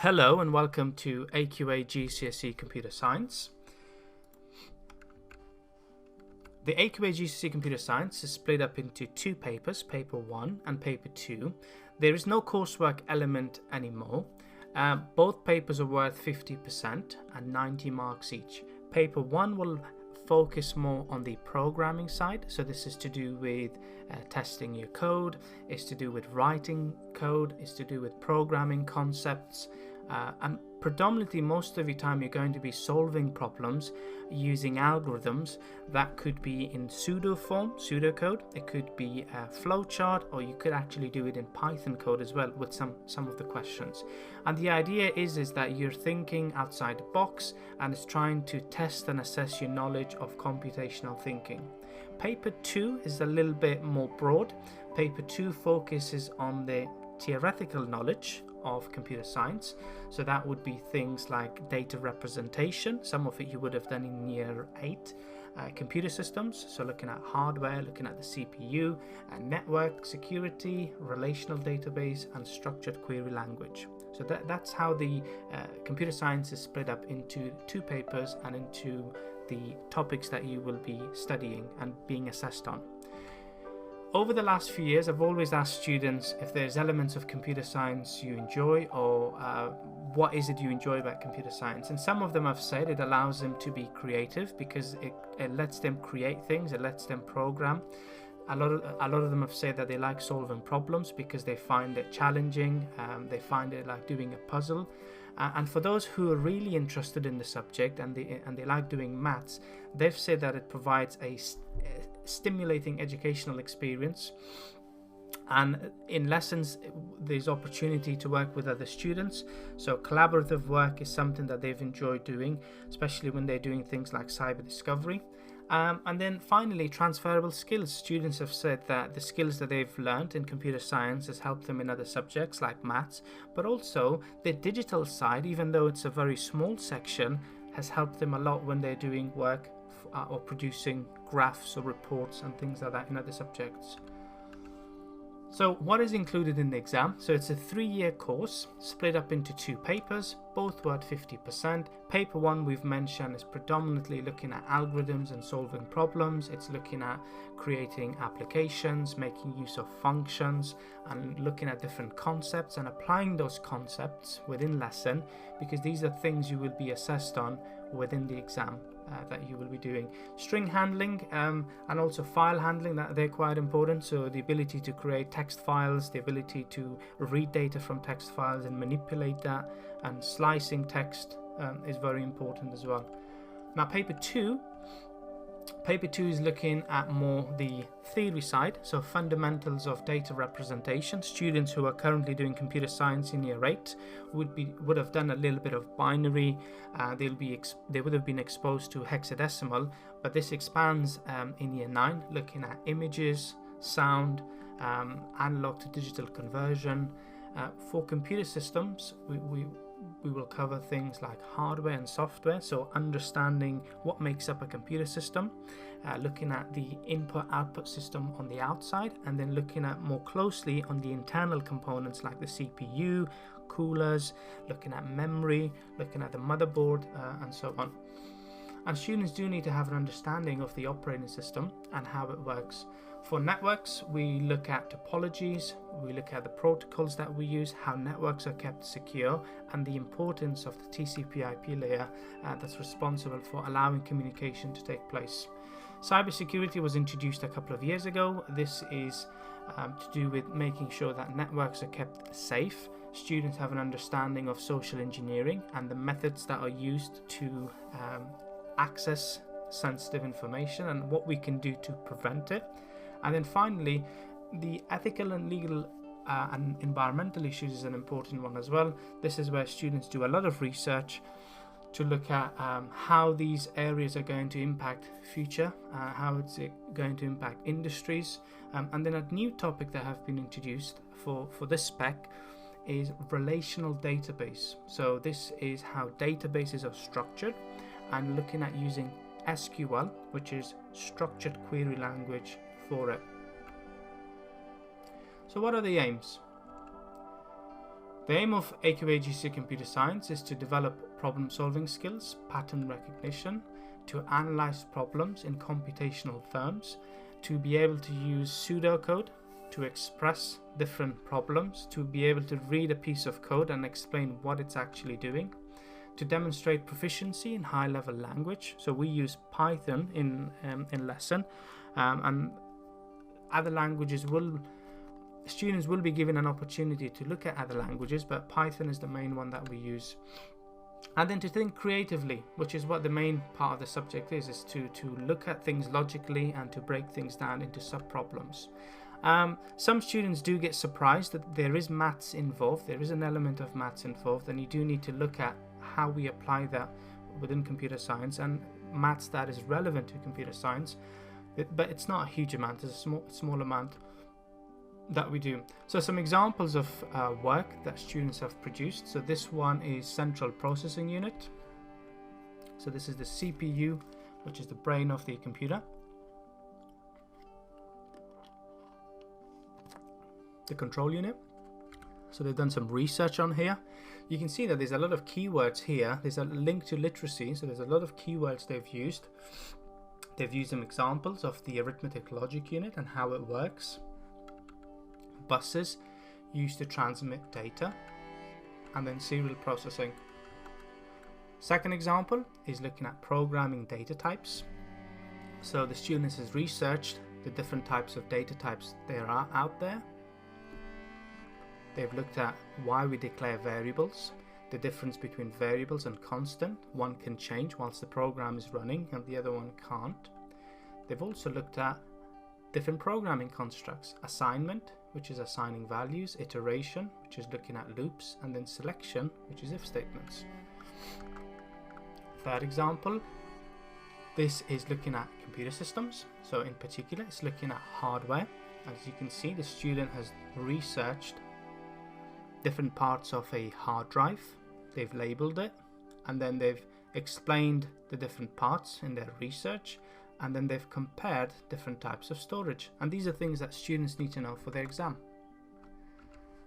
Hello and welcome to AQA GCSE Computer Science. The AQA GCSE Computer Science is split up into two papers, Paper 1 and Paper 2. There is no coursework element anymore. Both papers are worth 50% and 90 marks each. Paper 1 will focus more on the programming side, so this is to do with testing your code, it's to do with writing code, it's to do with programming concepts, and predominantly most of the time you're going to be solving problems using algorithms that could be in pseudocode, it could be a flowchart, or you could actually do it in Python code as well with some of the questions. And the idea is that you're thinking outside the box and it's trying to test and assess your knowledge of computational thinking. Paper 2 is a little bit more broad. Paper 2 focuses on the theoretical knowledge of computer science, so that would be things like data representation. Some of it you would have done in year 8. Computer systems, so looking at hardware, looking at the CPU, network security, relational database, and structured query language. So that's how the computer science is split up into two papers and into the topics that you will be studying and being assessed on. Over the last few years, I've always asked students if there's elements of computer science you enjoy, or what is it you enjoy about computer science. And some of them have said it allows them to be creative because it lets them create things, it lets them program. A lot of them have said that they like solving problems because they find it challenging, they find it like doing a puzzle. And for those who are really interested in the subject and they like doing maths, they've said that it provides a stimulating educational experience, and in lessons there's opportunity to work with other students, so collaborative work is something that they've enjoyed doing, especially when they're doing things like cyber discovery. And then finally, transferable skills. Students have said that the skills that they've learned in computer science has helped them in other subjects like maths, but also the digital side, even though it's a very small section, has helped them a lot when they're doing work or producing graphs or reports and things like that in other subjects. So what is included in the exam? So it's a 3-year course split up into two papers, both worth 50%. Paper 1 we've mentioned is predominantly looking at algorithms and solving problems. It's looking at creating applications, making use of functions, and looking at different concepts and applying those concepts within lesson, because these are things you will be assessed on within the exam that you will be doing. String handling and also file handling, that they're quite important. So the ability to create text files, the ability to read data from text files and manipulate that, and slicing text is very important as well. Now paper 2 is looking at more the theory side, so fundamentals of data representation. Students who are currently doing computer science in year 8 would have done a little bit of binary. They would have been exposed to hexadecimal, but this expands in year 9, looking at images, sound, analog to digital conversion. For computer systems, we will cover things like hardware and software, so understanding what makes up a computer system, looking at the input-output system on the outside, and then looking at more closely on the internal components like the CPU, coolers, looking at memory, looking at the motherboard, and so on. And students do need to have an understanding of the operating system and how it works. For networks, we look at topologies, we look at the protocols that we use, how networks are kept secure, and the importance of the TCP/IP layer that's responsible for allowing communication to take place. Cybersecurity was introduced a couple of years ago. This is to do with making sure that networks are kept safe. Students have an understanding of social engineering and the methods that are used to access sensitive information and what we can do to prevent it. And then finally, the ethical and legal and environmental issues is an important one as well. This is where students do a lot of research to look at how these areas are going to impact future, how it's going to impact industries. And then a new topic that have been introduced for this spec is relational database. So this is how databases are structured, and looking at using SQL, which is structured query language, for it. So what are the aims? The aim of AQA-GCSE Computer Science is to develop problem-solving skills, pattern recognition, to analyze problems in computational terms, to be able to use pseudocode to express different problems, to be able to read a piece of code and explain what it's actually doing, to demonstrate proficiency in high-level language. So we use Python in lesson, and other languages students will be given an opportunity to look at other languages, but Python is the main one that we use. And then to think creatively, which is what the main part of the subject is to look at things logically and to break things down into sub-problems. Some students do get surprised that there is maths involved, there is an element of maths involved, and you do need to look at how we apply that within computer science and maths that is relevant to computer science. But it's not a huge amount, it's a small amount that we do. So some examples of work that students have produced. So this one is Central Processing Unit. So this is the CPU, which is the brain of the computer. The control unit. So they've done some research on here. You can see that there's a lot of keywords here. There's a link to literacy, so there's a lot of keywords they've used. They've used some examples of the arithmetic logic unit and how it works. Buses used to transmit data, and then serial processing. Second example is looking at programming data types. So the students has researched the different types of data types there are out there. They've looked at why we declare variables, the difference between variables and constant. One can change whilst the program is running and the other one can't. They've also looked at different programming constructs, assignment, which is assigning values, iteration, which is looking at loops, and then selection, which is if statements. Third example, this is looking at computer systems. So in particular, it's looking at hardware. As you can see, the student has researched different parts of a hard drive. They've labeled it, and then they've explained the different parts in their research, and then they've compared different types of storage. And these are things that students need to know for their exam.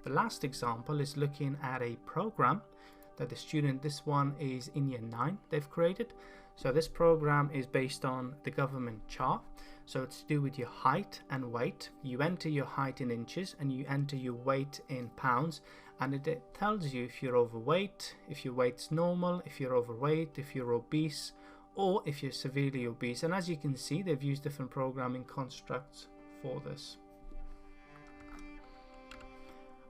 The last example is looking at a program that the student, this one is in year 9, they've created. So this program is based on the government chart. So it's to do with your height and weight. You enter your height in inches and you enter your weight in pounds, and it tells you if you're overweight, if your weight's normal, if you're overweight, if you're obese, or if you're severely obese. And as you can see, they've used different programming constructs for this.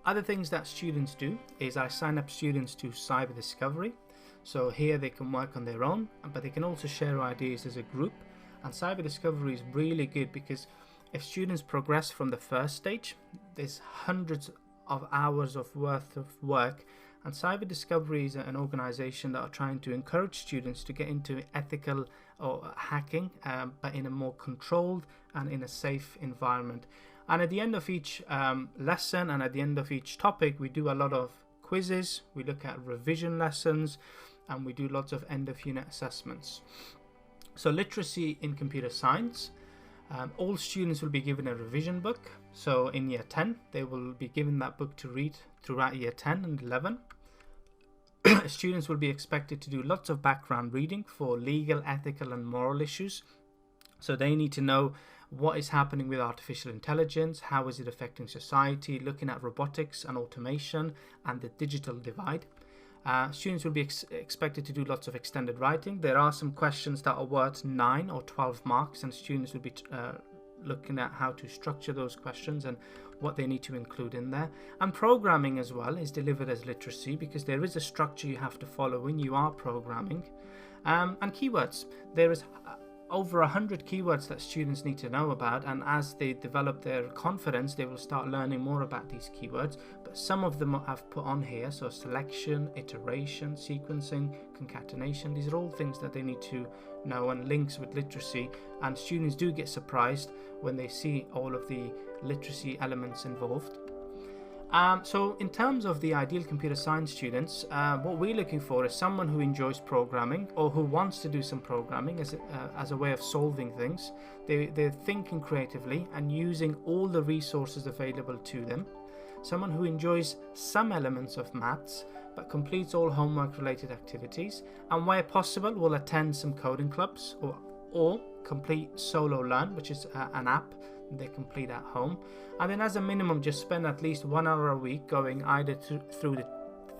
Other things that students do is I sign up students to Cyber Discovery. So here they can work on their own, but they can also share ideas as a group. And Cyber Discovery is really good because if students progress from the first stage, there's hundreds of hours of worth of work. And Cyber Discovery is an organization that are trying to encourage students to get into ethical or hacking, but in a more controlled and in a safe environment. And at the end of each lesson and at the end of each topic, we do a lot of quizzes, we look at revision lessons, and we do lots of end of unit assessments. So literacy in computer science, all students will be given a revision book. So in year 10, they will be given that book to read throughout year 10 and 11. Students will be expected to do lots of background reading for legal, ethical, and moral issues. So they need to know what is happening with artificial intelligence, how is it affecting society, looking at robotics and automation and the digital divide. Students will be expected to do lots of extended writing. There are some questions that are worth 9 or 12 marks, and students will be looking at how to structure those questions and what they need to include in there. And programming as well is delivered as literacy because there is a structure you have to follow when you are programming. And keywords. There is over 100 keywords that students need to know about, and as they develop their confidence, they will start learning more about these keywords. But some of them I've put on here, so selection, iteration, sequencing, concatenation, these are all things that they need to know, and links with literacy. And students do get surprised when they see all of the literacy elements involved. So in terms of the ideal computer science students, what we're looking for is someone who enjoys programming or who wants to do some programming as a way of solving things. They're thinking creatively and using all the resources available to them. someone who enjoys some elements of maths but completes all homework related activities, and where possible will attend some coding clubs or complete Solo Learn, which is an app they complete at home, and then as a minimum just spend at least 1 hour a week going either through the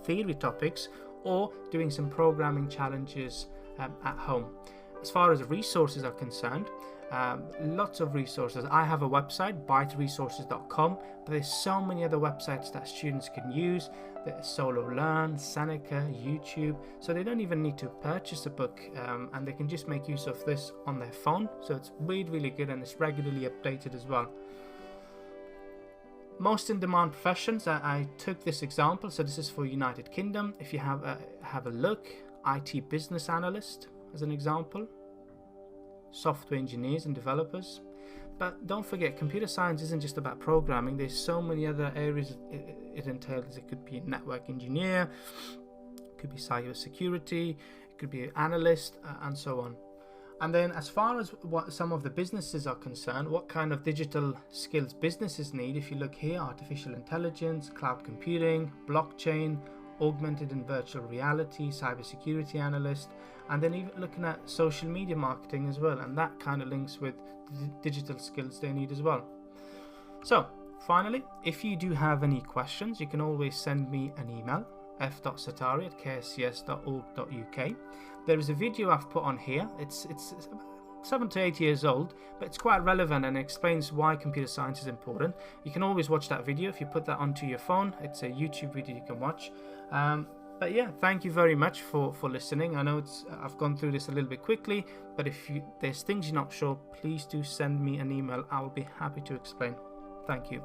theory topics or doing some programming challenges at home. As far as resources are concerned, lots of resources. I have a website, byteresources.com, but there's so many other websites that students can use. There's Solo Learn, Seneca, YouTube, so they don't even need to purchase a book, and they can just make use of this on their phone. So it's really, really good, and it's regularly updated as well. Most in-demand professions, I took this example, so this is for United Kingdom. If you have a look, IT business analyst as an example, software engineers and developers. But don't forget, computer science isn't just about programming. There's so many other areas it entails. It could be a network engineer, it could be cyber security, it could be an analyst, and so on. And then as far as what some of the businesses are concerned, what kind of digital skills businesses need, if you look here, artificial intelligence, cloud computing, blockchain, augmented and virtual reality, cybersecurity analyst, and then even looking at social media marketing as well, and that kind of links with the digital skills they need as well. So finally, if you do have any questions, you can always send me an email, f.satari@kscs.org.uk. There is a video I've put on here. It's 7 to 8 years old, but it's quite relevant and explains why computer science is important. You can always watch that video if you put that onto your phone. It's a YouTube video you can watch. But yeah, thank you very much for listening. I know I've gone through this a little bit quickly, but if there's things you're not sure, please do send me an email. I'll be happy to explain. Thank you.